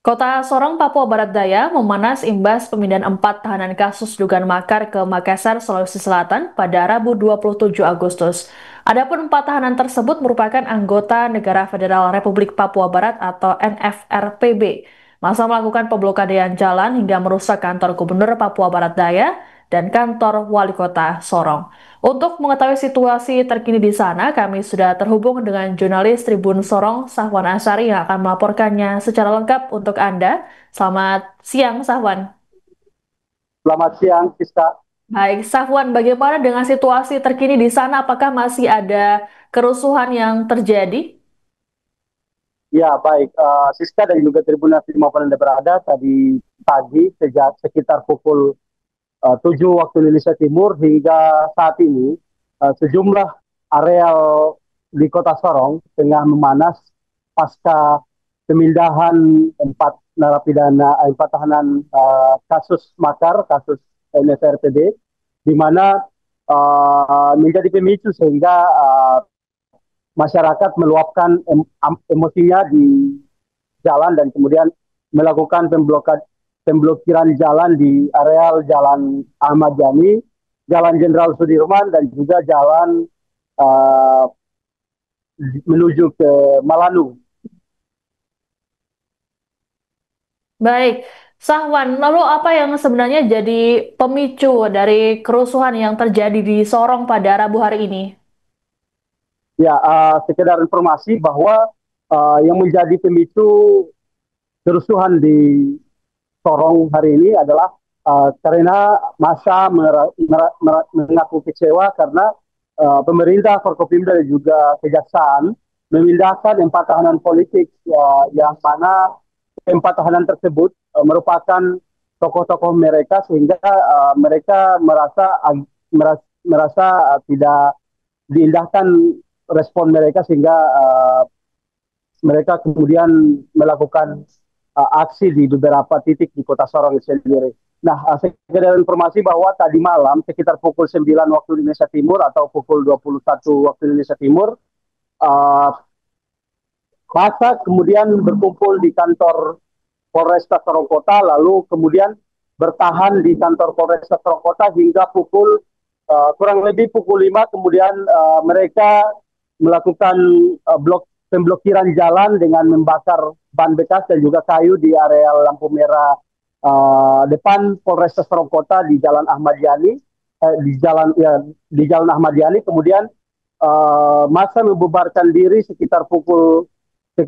Kota Sorong, Papua Barat Daya memanas imbas pemindahan 4 tahanan kasus dugaan makar ke Makassar, Sulawesi Selatan pada Rabu 27 Agustus. Adapun 4 tahanan tersebut merupakan anggota Negara Federal Republik Papua Barat atau NFRPB. Masa melakukan pemblokadean jalan hingga merusak kantor Gubernur Papua Barat Daya dan kantor Wali Kota Sorong. Untuk mengetahui situasi terkini di sana, kami sudah terhubung dengan jurnalis Tribun Sorong, Sahwan Asari yang akan melaporkannya secara lengkap untuk Anda. Selamat siang, Sahwan. Selamat siang, Siska. Baik, Sahwan, bagaimana dengan situasi terkini di sana? Apakah masih ada kerusuhan yang terjadi? Ya, baik. Siska dan juga Tribun maupun Anda berada tadi pagi sejak sekitar pukul 7 waktu Indonesia Timur hingga saat ini, sejumlah areal di Kota Sorong tengah memanas pasca pemindahan empat tahanan kasus makar, kasus NFRPB, di mana menjadi pemicu sehingga masyarakat meluapkan emosinya di jalan dan kemudian melakukan pemblokiran jalan di areal Jalan Ahmad Yani, Jalan Jenderal Sudirman dan juga jalan uh, menuju ke Malanu. Baik, Sahwan, lalu apa yang sebenarnya jadi pemicu dari kerusuhan yang terjadi di Sorong pada Rabu hari ini? Ya, sekedar informasi bahwa yang menjadi pemicu kerusuhan di Sorong hari ini adalah karena masa mengaku kecewa karena pemerintah, Forkopimda dan juga Kejaksaan memindahkan 4 tahanan politik yang mana 4 tahanan tersebut merupakan tokoh-tokoh mereka sehingga mereka merasa tidak diindahkan respon mereka sehingga mereka kemudian melakukan aksi di beberapa titik di Kota Sorong itu sendiri. Nah, sekedar informasi bahwa tadi malam sekitar pukul 9 waktu Indonesia Timur atau pukul 21 waktu Indonesia Timur, uh, masa kemudian berkumpul di kantor Polresta Sorong Kota, lalu kemudian bertahan di kantor Polresta Sorong Kota hingga pukul kurang lebih pukul 5, kemudian mereka melakukan pemblokiran jalan dengan membakar ban bekas dan juga kayu di area lampu merah depan Polresta Sorong Kota di Jalan Ahmad Yani, di Jalan Ahmad Yani. Kemudian masa membubarkan diri sekitar pukul 6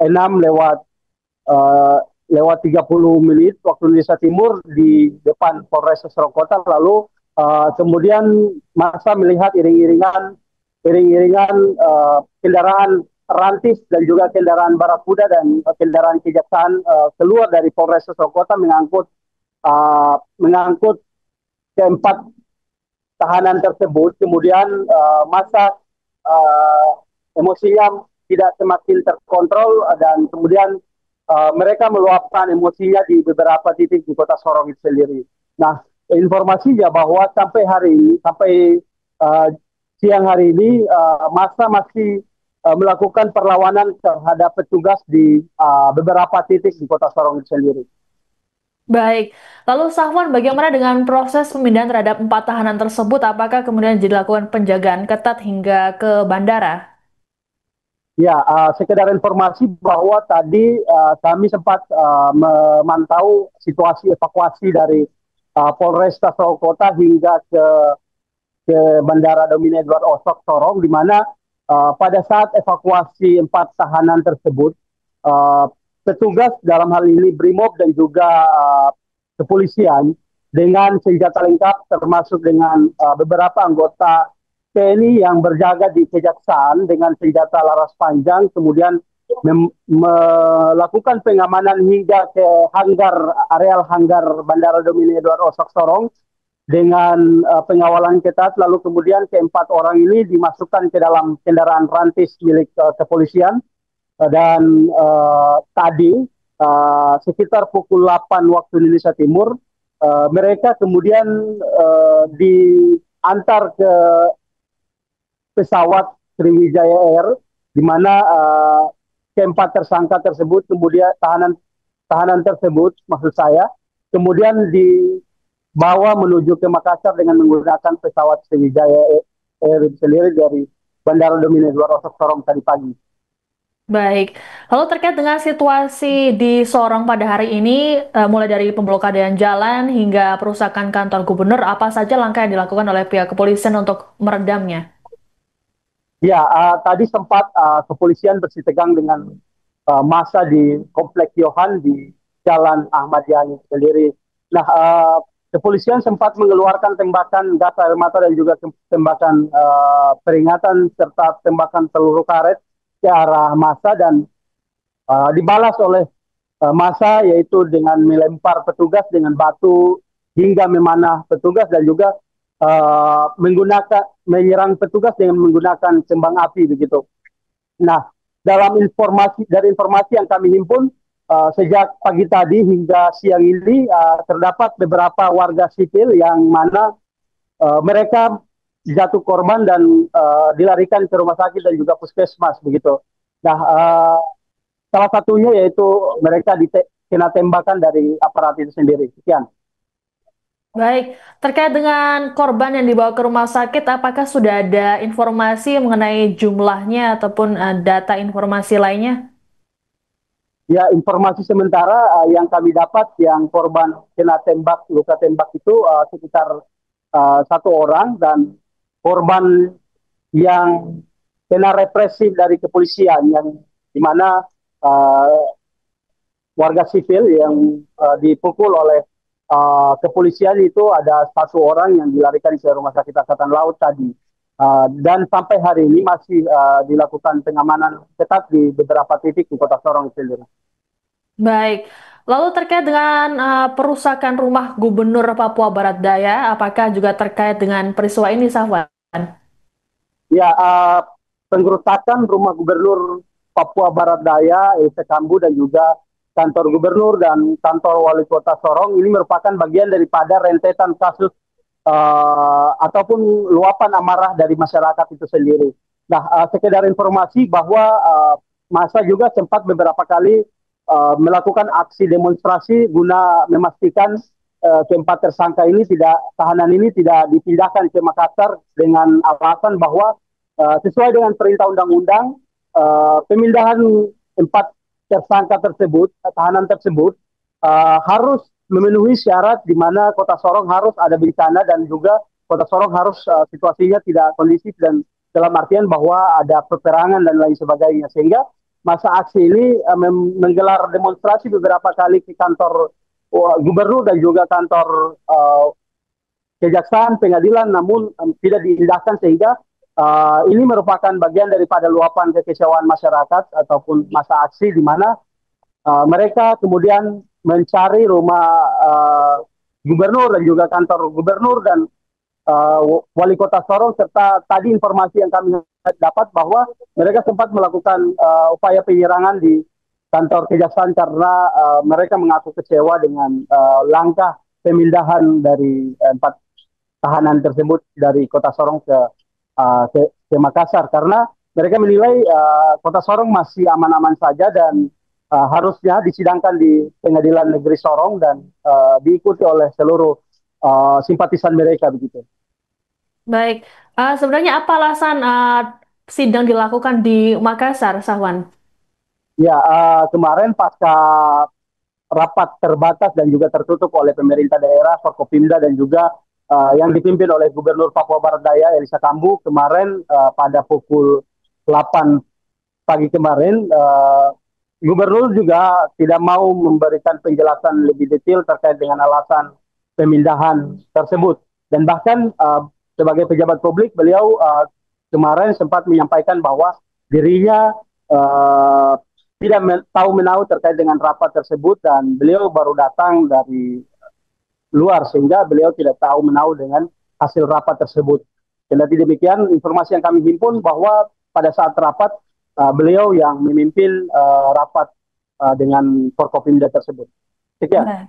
uh, lewat 30 menit waktu Indonesia Timur di depan Polres Sorong Kota. Lalu kemudian masa melihat iring-iringan kendaraan rantis dan juga kendaraan barakuda dan kendaraan kejaksaan keluar dari Polres Sorong Kota mengangkut keempat tahanan tersebut. Kemudian masa emosinya tidak semakin terkontrol dan kemudian mereka meluapkan emosinya di beberapa titik di Kota Sorong itu sendiri. Nah, informasinya bahwa sampai hari ini, sampai uh, siang hari ini, masa masih melakukan perlawanan terhadap petugas di beberapa titik di Kota Sorong itu sendiri. Baik, lalu Sahwan, bagaimana dengan proses pemindahan terhadap 4 tahanan tersebut? Apakah kemudian dilakukan penjagaan ketat hingga ke bandara? Ya, sekedar informasi bahwa tadi kami sempat memantau situasi evakuasi dari Polresta Kota hingga ke Bandara Domine Edward Osok Sorong, di mana pada saat evakuasi 4 tahanan tersebut, uh, petugas dalam hal ini Brimob dan juga kepolisian dengan senjata lengkap termasuk dengan beberapa anggota TNI yang berjaga di Kejaksaan dengan senjata laras panjang, kemudian melakukan pengamanan hingga ke areal hanggar Bandara Domine Edward Osok Sorong dengan pengawalan ketat. Lalu kemudian keempat orang ini dimasukkan ke dalam kendaraan rantis milik kepolisian. Dan tadi sekitar pukul 8 waktu Indonesia Timur, mereka kemudian diantar ke pesawat Sriwijaya Air, di mana keempat tersangka tersebut, kemudian tahanan tersebut, maksud saya, kemudian dibawa menuju ke Makassar dengan menggunakan pesawat Sriwijaya Air sendiri dari Bandara Domine Dua Rosok Sorong tadi pagi. Baik, lalu terkait dengan situasi di Sorong pada hari ini, mulai dari pemblokadaan jalan hingga perusakan kantor gubernur, apa saja langkah yang dilakukan oleh pihak kepolisian untuk meredamnya? Ya, tadi sempat kepolisian bersih tegang dengan massa di Komplek Yohan di Jalan Ahmad Yani sendiri. Nah, kepolisian sempat mengeluarkan tembakan gas air mata dan juga tembakan peringatan serta tembakan peluru karet ke arah massa dan dibalas oleh massa yaitu dengan melempar petugas dengan batu hingga memanah petugas dan juga menyerang petugas dengan menggunakan kembang api begitu. Nah, dari informasi yang kami himpun sejak pagi tadi hingga siang ini terdapat beberapa warga sipil yang mana mereka jatuh korban dan dilarikan ke rumah sakit dan juga puskesmas begitu. Nah, salah satunya yaitu mereka kena tembakan dari aparat itu sendiri. Sekian. Baik, terkait dengan korban yang dibawa ke rumah sakit, apakah sudah ada informasi mengenai jumlahnya ataupun data informasi lainnya? Ya, informasi sementara yang kami dapat yang korban kena tembak, luka tembak itu sekitar satu orang dan korban yang kena represif dari kepolisian yang di mana uh, warga sipil yang dipukul oleh kepolisian itu ada satu orang yang dilarikan ke Rumah Sakit Angkatan Laut tadi. Dan sampai hari ini masih dilakukan pengamanan ketat di beberapa titik di Kota Sorong sendiri. Baik, lalu terkait dengan perusakan rumah Gubernur Papua Barat Daya, apakah juga terkait dengan peristiwa ini, Safwan? Ya, penggerusakan rumah Gubernur Papua Barat Daya, Kambu dan juga kantor gubernur dan kantor wali kota Sorong ini merupakan bagian daripada rentetan kasus ataupun luapan amarah dari masyarakat itu sendiri. Nah, sekedar informasi bahwa masa juga sempat beberapa kali melakukan aksi demonstrasi guna memastikan keempat tersangka ini tahanan ini tidak dipindahkan ke Makassar dengan alasan bahwa sesuai dengan perintah undang-undang pemindahan empat tersangka tersebut, tahanan tersebut harus memenuhi syarat di mana Kota Sorong harus ada bencana dan juga Kota Sorong harus situasinya tidak kondusif dan dalam artian bahwa ada peperangan dan lain sebagainya. Sehingga masa aksi ini menggelar demonstrasi beberapa kali ke kantor gubernur dan juga kantor kejaksaan pengadilan, namun tidak diindahkan sehingga ini merupakan bagian daripada luapan kekecewaan masyarakat ataupun masa aksi di mana mereka kemudian mencari rumah gubernur dan juga kantor gubernur dan wali kota Sorong serta tadi informasi yang kami dapat bahwa mereka sempat melakukan upaya penyerangan di kantor kejaksaan karena mereka mengaku kecewa dengan langkah pemindahan dari empat tahanan tersebut dari kota Sorong ke Makassar karena mereka menilai kota Sorong masih aman-aman saja dan harusnya disidangkan di Pengadilan Negeri Sorong dan diikuti oleh seluruh simpatisan mereka begitu. Baik, sebenarnya apa alasan sidang dilakukan di Makassar, Sahwan? Ya, kemarin pasca rapat terbatas dan juga tertutup oleh pemerintah daerah, Forkopimda dan juga yang dipimpin oleh Gubernur Papua Barat Daya Elisa Kambu kemarin pada pukul 8 pagi kemarin Gubernur juga tidak mau memberikan penjelasan lebih detail terkait dengan alasan pemindahan tersebut dan bahkan sebagai pejabat publik beliau kemarin sempat menyampaikan bahwa dirinya tidak tahu menahu terkait dengan rapat tersebut dan beliau baru datang dari luar sehingga beliau tidak tahu menahu dengan hasil rapat tersebut. Kendati demikian, informasi yang kami himpun bahwa pada saat rapat beliau yang memimpin rapat dengan Forkopimda tersebut. Sekian.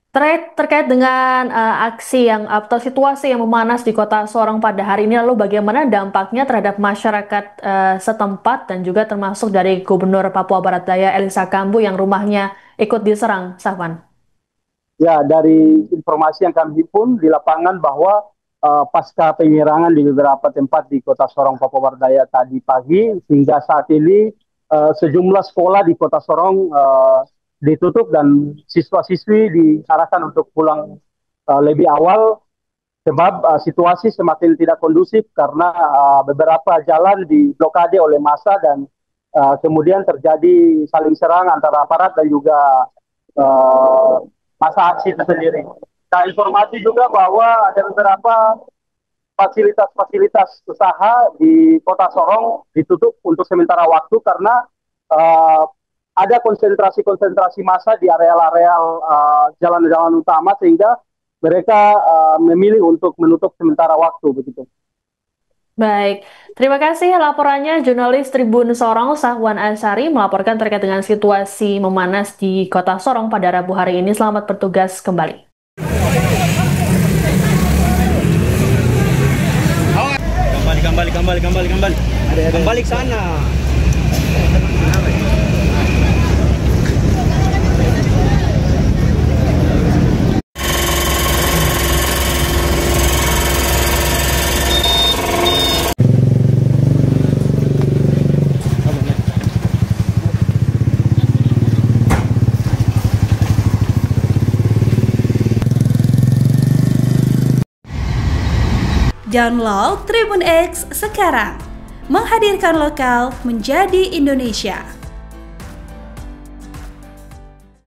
Terkait dengan aksi yang atau situasi yang memanas di Kota Sorong pada hari ini, lalu bagaimana dampaknya terhadap masyarakat setempat dan juga termasuk dari Gubernur Papua Barat Daya Elisa Kambu yang rumahnya ikut diserang, Safwan? Ya, dari informasi yang kami himpun di lapangan bahwa pasca penyerangan di beberapa tempat di Kota Sorong, Papua Barat Daya tadi pagi, hingga saat ini sejumlah sekolah di Kota Sorong ditutup dan siswa-siswi diarahkan untuk pulang lebih awal sebab situasi semakin tidak kondusif karena beberapa jalan diblokade oleh massa dan kemudian terjadi saling serang antara aparat dan juga uh, masa aksi itu sendiri. Nah, informasi juga bahwa ada beberapa fasilitas-fasilitas usaha di Kota Sorong ditutup untuk sementara waktu karena uh, ada konsentrasi-konsentrasi massa di areal-areal jalan-jalan utama sehingga mereka memilih untuk menutup sementara waktu begitu. Baik, terima kasih laporannya jurnalis Tribun Sorong Sahwan Ansari melaporkan terkait dengan situasi memanas di Kota Sorong pada Rabu hari ini. Selamat bertugas kembali. Kembali ke sana. Download Tribun X sekarang, menghadirkan lokal menjadi Indonesia.